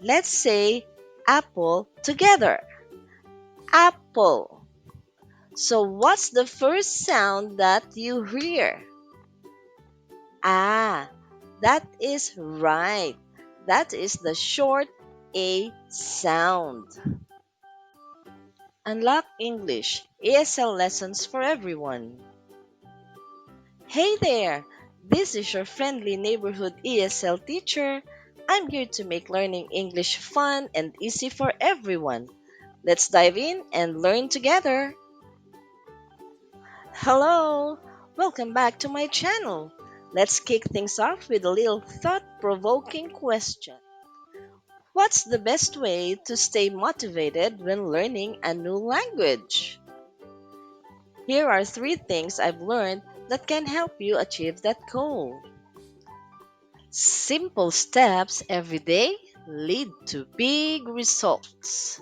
Let's say apple together. Apple. So what's the first sound that you hear? Ah, that is right. That is the short A sound. Unlock English ESL lessons for everyone. Hey there! This is your friendly neighborhood ESL teacher. I'm here to make learning English fun and easy for everyone. Let's dive in and learn together. Hello! Welcome back to my channel. Let's kick things off with a little thought provoking question. What's the best way to stay motivated when learning a new language? Here are three things I've learned that can help you achieve that goal. Simple steps every day lead to big results.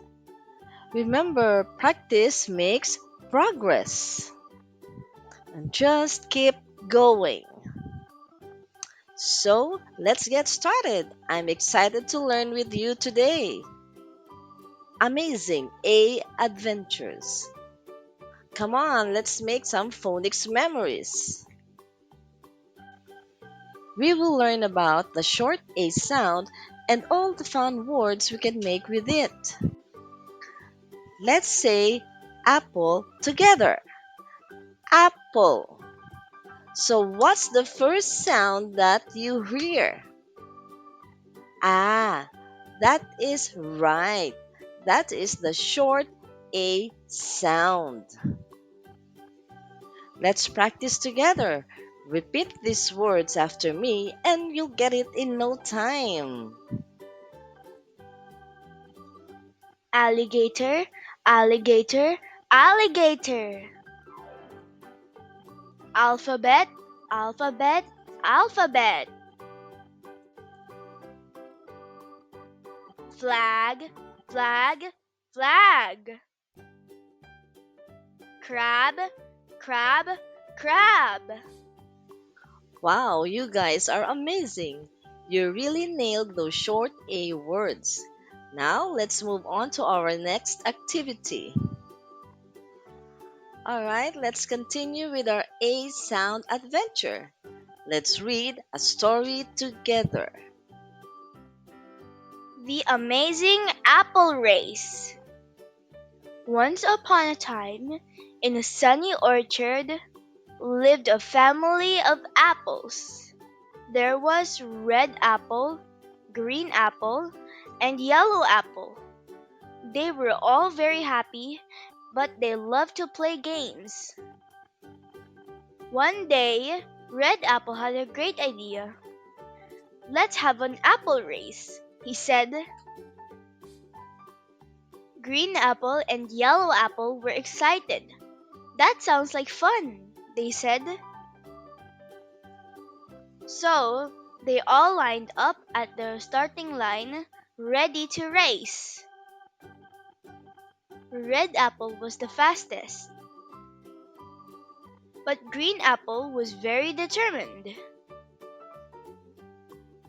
Remember, practice makes progress. And just keep going. So, let's get started. I'm excited to learn with you today. Amazing A adventures. Come on, let's make some phonics memories. We will learn about the short A sound and all the fun words we can make with it. Let's say apple together. Apple. So what's the first sound that you hear? Ah, that is right. That is the short A sound. Let's practice together. Repeat these words after me and you'll get it in no time. Alligator, alligator, alligator. Alphabet, alphabet, alphabet. Flag, flag, flag. Crab, crab, crab. Wow, you guys are amazing. You really nailed those short A words. Now let's move on to our next activity. Alright, let's continue with our A sound adventure. Let's read a story together. The amazing apple race. Once upon a time, in a sunny orchard, lived a family of apples. There was red apple, green apple, and yellow apple. They were all very happy, but they loved to play games. One day, Red Apple had a great idea. "Let's have an apple race," he said. Green Apple and Yellow Apple were excited. "That sounds like fun," they said. So, they all lined up at the starting line, ready to race. Red Apple was the fastest, but Green Apple was very determined.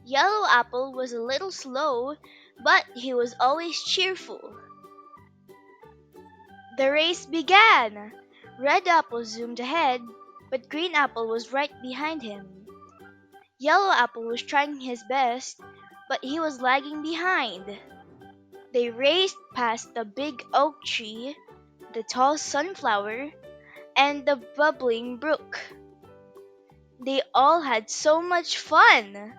Yellow Apple was a little slow, but he was always cheerful. The race began. Red Apple zoomed ahead, but Green Apple was right behind him. Yellow Apple was trying his best, but he was lagging behind. They raced past the big oak tree, the tall sunflower, and the bubbling brook. They all had so much fun.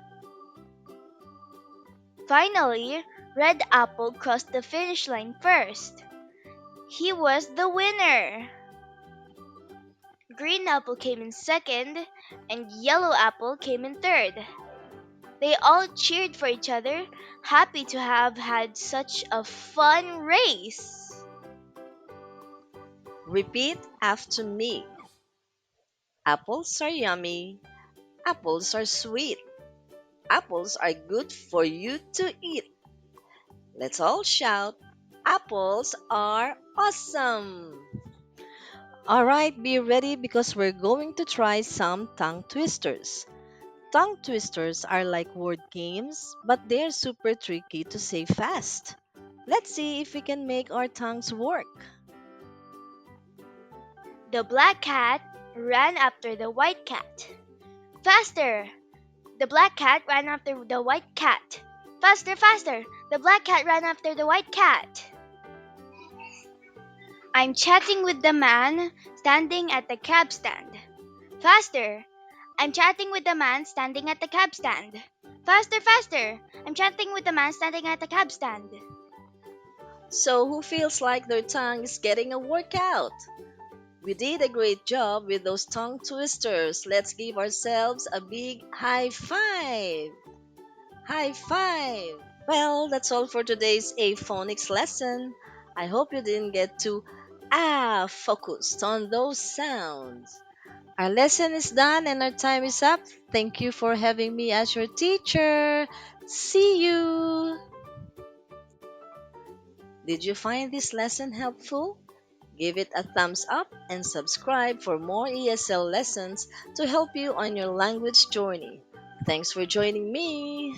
Finally, Red Apple crossed the finish line first. He was the winner. Green Apple came in second, and Yellow Apple came in third. They all cheered for each other, happy to have had such a fun race. Repeat after me. Apples are yummy. Apples are sweet. Apples are good for you to eat. Let's all shout, apples are awesome! Alright, be ready because we're going to try some tongue twisters. Tongue twisters are like word games, but they're super tricky to say fast. Let's see if we can make our tongues work. The black cat ran after the white cat. Faster! The black cat ran after the white cat. Faster, faster! The black cat ran after the white cat. I'm chatting with the man standing at the cab stand. Faster! I'm chatting with the man standing at the cab stand. Faster, faster! I'm chatting with the man standing at the cab stand. So, who feels like their tongue is getting a workout? We did a great job with those tongue twisters. Let's give ourselves a big high five. High five. Well, that's all for today's A phonics lesson. I hope you didn't get too focused on those sounds. Our lesson is done and our time is up. Thank you for having me as your teacher. See you. Did you find this lesson helpful? Give it a thumbs up and subscribe for more ESL lessons to help you on your language journey. Thanks for joining me.